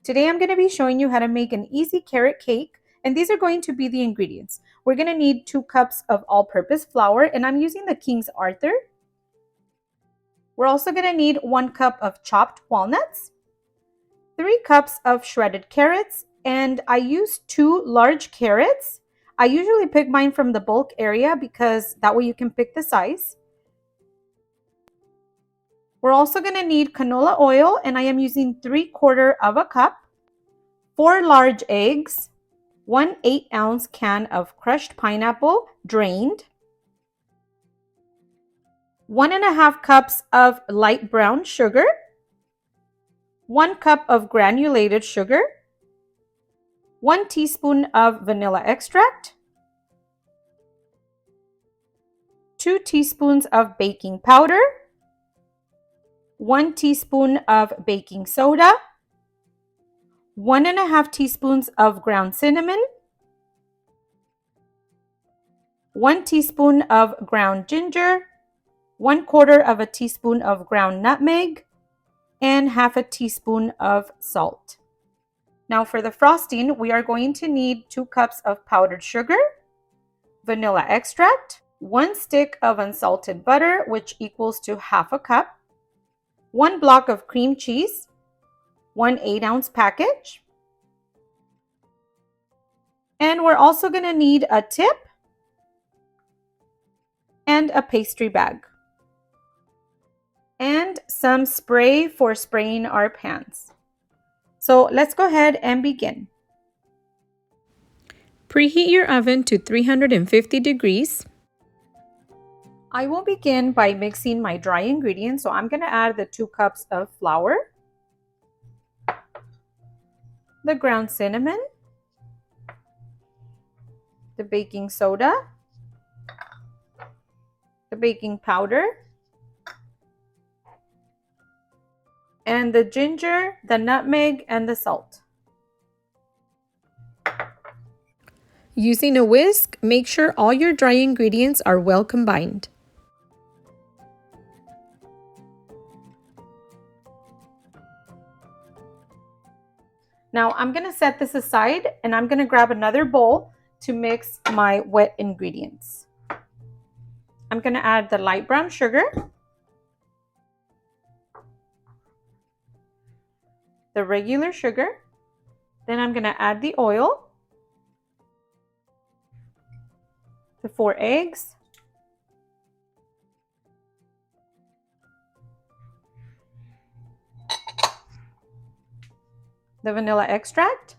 Today I'm going to be showing you how to make an easy carrot cake, and these are going to be the ingredients. We're going to need 2 cups of all-purpose flour, and I'm using the King's Arthur. We're also going to need 1 cup of chopped walnuts, 3 cups of shredded carrots, and I used 2 large carrots. I usually pick mine from the bulk area because that way you can pick the size. We're also going to need canola oil, and I am using 3/4 of a cup, 4 large eggs, 1 8-ounce can of crushed pineapple, drained, 1.5 cups of light brown sugar, 1 cup of granulated sugar, 1 teaspoon of vanilla extract, 2 teaspoons of baking powder, 1 teaspoon of baking soda, 1.5 teaspoons of ground cinnamon, 1 teaspoon of ground ginger, 1/4 of a teaspoon of ground nutmeg, and 1/2 teaspoon of salt. Now for the frosting, we are going to need 2 cups of powdered sugar, vanilla extract, 1 stick of unsalted butter, which equals to 1/2 cup, 1 block of cream cheese, 1 8-ounce package, and we're also going to need a tip and a pastry bag, and some spray for spraying our pans. So let's go ahead and begin. Preheat your oven to 350 degrees. I will begin by mixing my dry ingredients. So I'm going to add the 2 cups of flour, the ground cinnamon, the baking soda, the baking powder, and the ginger, the nutmeg, and the salt. Using a whisk, make sure all your dry ingredients are well combined. Now I'm going to set this aside, and I'm going to grab another bowl to mix my wet ingredients. I'm going to add the light brown sugar, the regular sugar, then I'm going to add the oil, the 4 eggs, the vanilla extract.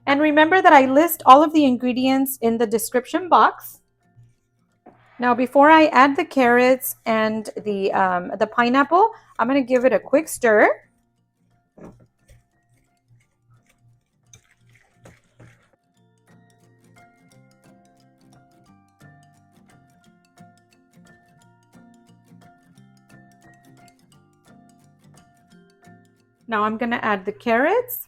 And remember that I list all of the ingredients in the description box. Now before I add the carrots and the pineapple, I'm going to give it a quick stir. Now I'm going to add the carrots.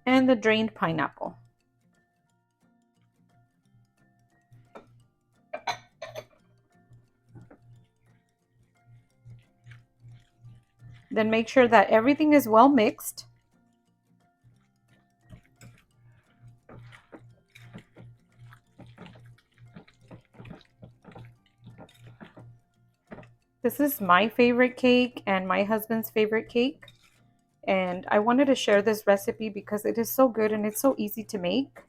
And the drained pineapple. Then make sure that everything is well mixed. This is my favorite cake and my husband's favorite cake. And I wanted to share this recipe because it is so good and it's so easy to make.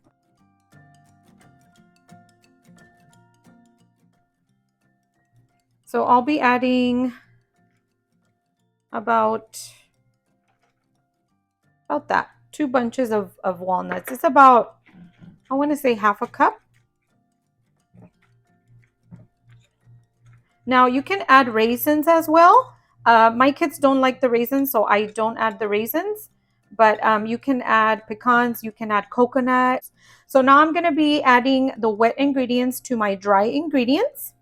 So I'll be adding about that 2 bunches of walnuts. It's about, I want to say 1/2 cup. Now you can add raisins as well. My kids don't like the raisins, so I don't add the raisins. But you can add pecans, you can add coconut. So now I'm going to be adding the wet ingredients to my dry ingredients.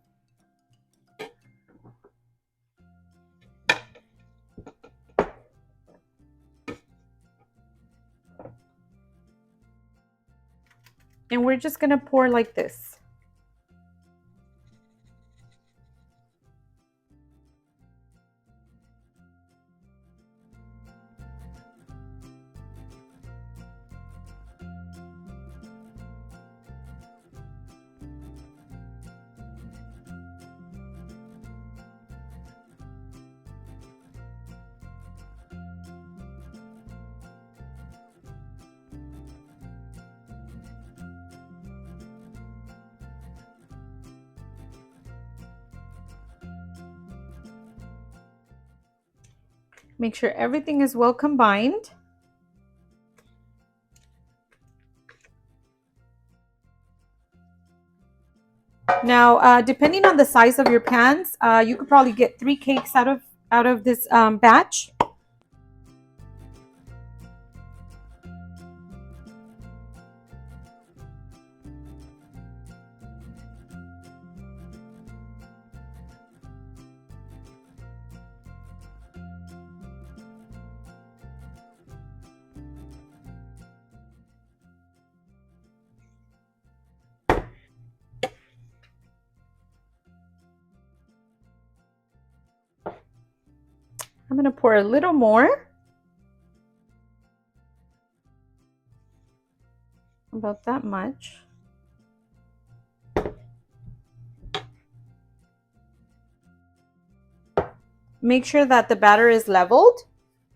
And we're just gonna pour like this. Make sure everything is well combined. Now, depending on the size of your pans, you could probably get 3 cakes out of this batch. I'm going to pour a little more. About that much. Make sure that the batter is leveled.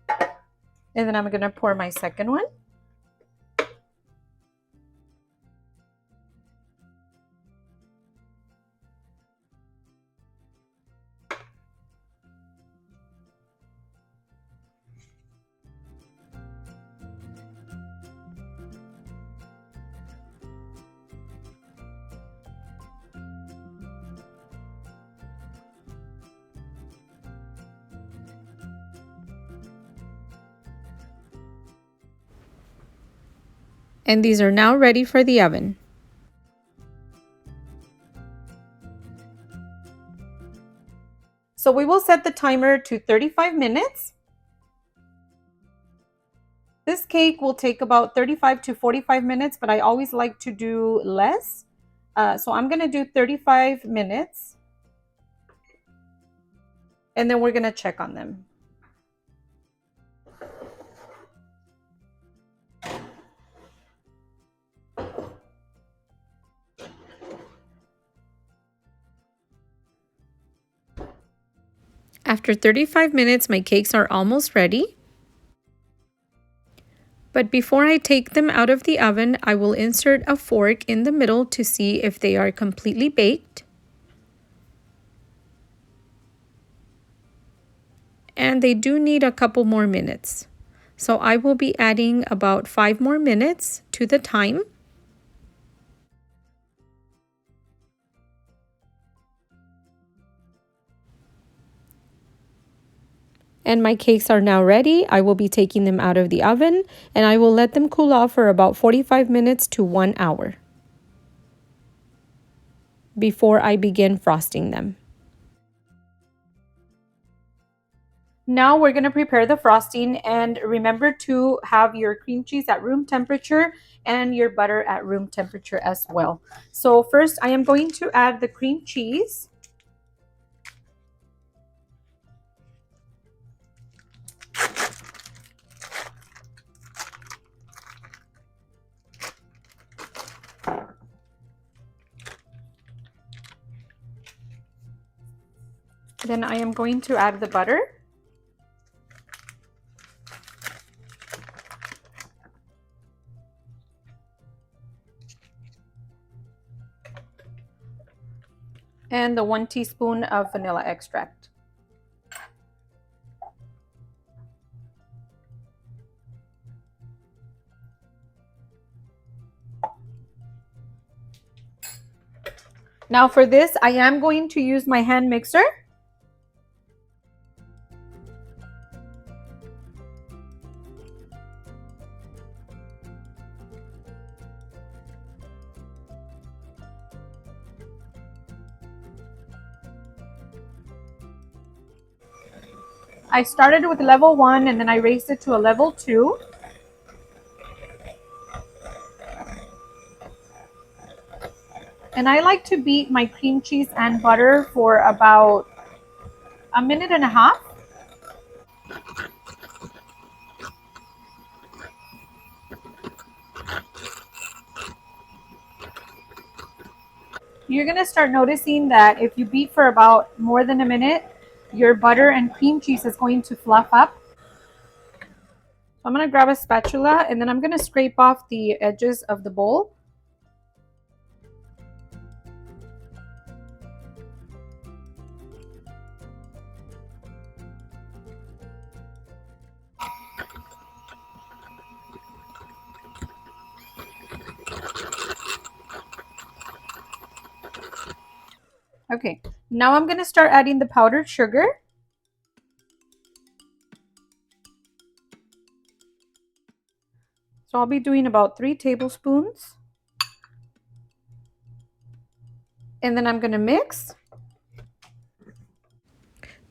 And then I'm going to pour my second one. And these are now ready for the oven. So we will set the timer to 35 minutes. This cake will take about 35 to 45 minutes, but I always like to do less. So I'm going to do 35 minutes. And then we're going to check on them. After 35 minutes, my cakes are almost ready. But before I take them out of the oven, I will insert a fork in the middle to see if they are completely baked. And they do need a couple more minutes. So I will be adding about 5 more minutes to the time. And my cakes are now ready. I will be taking them out of the oven and I will let them cool off for about 45 minutes to 1 hour before I begin frosting them. Now we're going to prepare the frosting, and remember to have your cream cheese at room temperature and your butter at room temperature as well. So first I am going to add the cream cheese. Then I am going to add the butter. And the 1 teaspoon of vanilla extract. Now for this, I am going to use my hand mixer. I started with level 1 and then I raised it to a level 2. And I like to beat my cream cheese and butter for about a minute and a half. You're going to start noticing that if you beat for about more than a minute, your butter and cream cheese is going to fluff up. So I'm going to grab a spatula and then I'm going to scrape off the edges of the bowl. Okay, now I'm going to start adding the powdered sugar. So I'll be doing about 3 tablespoons. And then I'm going to mix.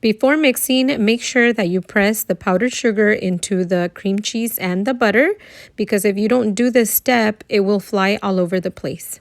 Before mixing, make sure that you press the powdered sugar into the cream cheese and the butter, because if you don't do this step, it will fly all over the place.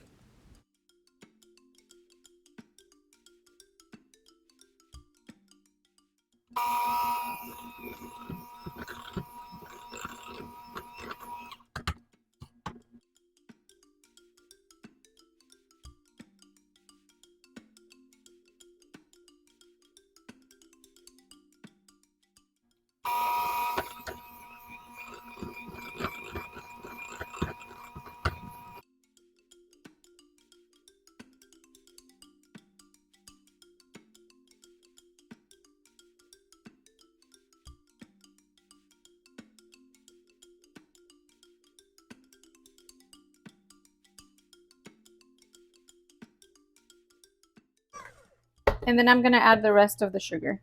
And then I'm going to add the rest of the sugar.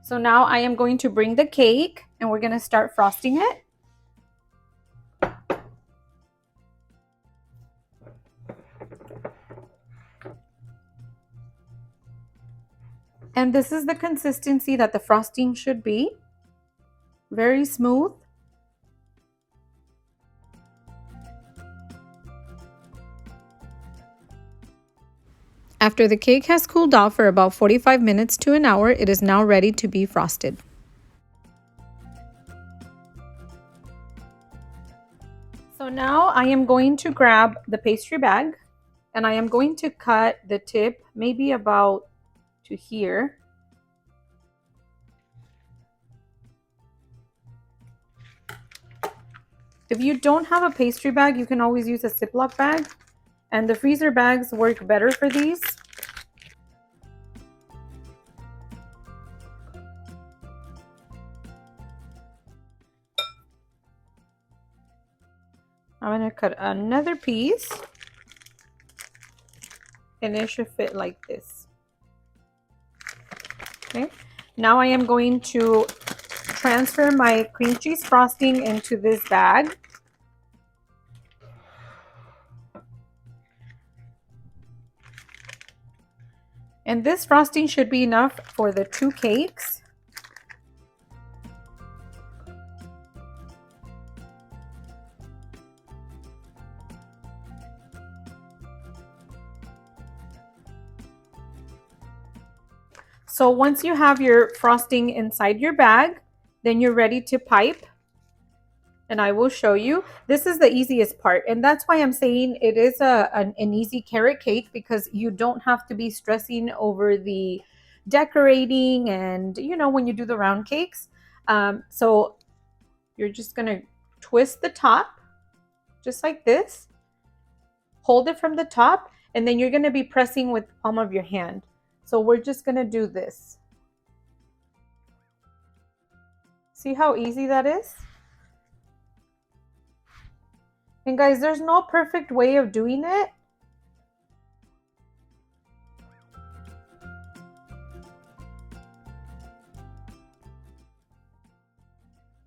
So now I am going to bring the cake and we're going to start frosting it. And this is the consistency that the frosting should be. Very smooth. After the cake has cooled off for about 45 minutes to an hour, it is now ready to be frosted. So now I am going to grab the pastry bag and I am going to cut the tip maybe about to here. If you don't have a pastry bag, you can always use a Ziploc bag, and the freezer bags work better for these. I'm going to cut another piece and it should fit like this. Okay, now I am going to transfer my cream cheese frosting into this bag. And this frosting should be enough for the 2 cakes. So once you have your frosting inside your bag, then you're ready to pipe. And I will show you. This is the easiest part. And that's why I'm saying it is an easy carrot cake, because you don't have to be stressing over the decorating and, when you do the round cakes. So you're just going to twist the top just like this. Hold it from the top, and then you're going to be pressing with the palm of your hand. So we're just going to do this. See how easy that is? And guys, there's no perfect way of doing it.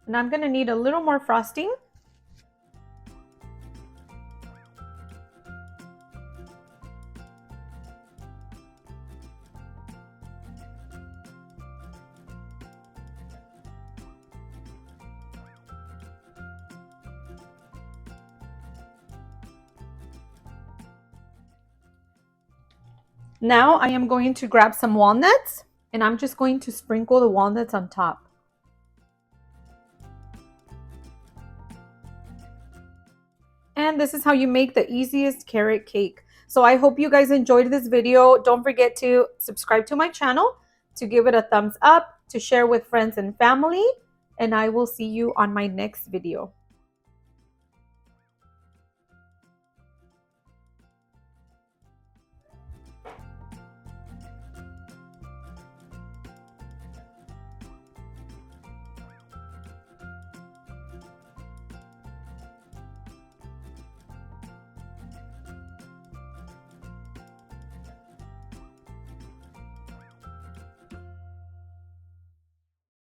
And I'm going to need a little more frosting. Now I am going to grab some walnuts, and I'm just going to sprinkle the walnuts on top. And this is how you make the easiest carrot cake. So I hope you guys enjoyed this video. Don't forget to subscribe to my channel, to give it a thumbs up, to share with friends and family, and I will see you on my next video.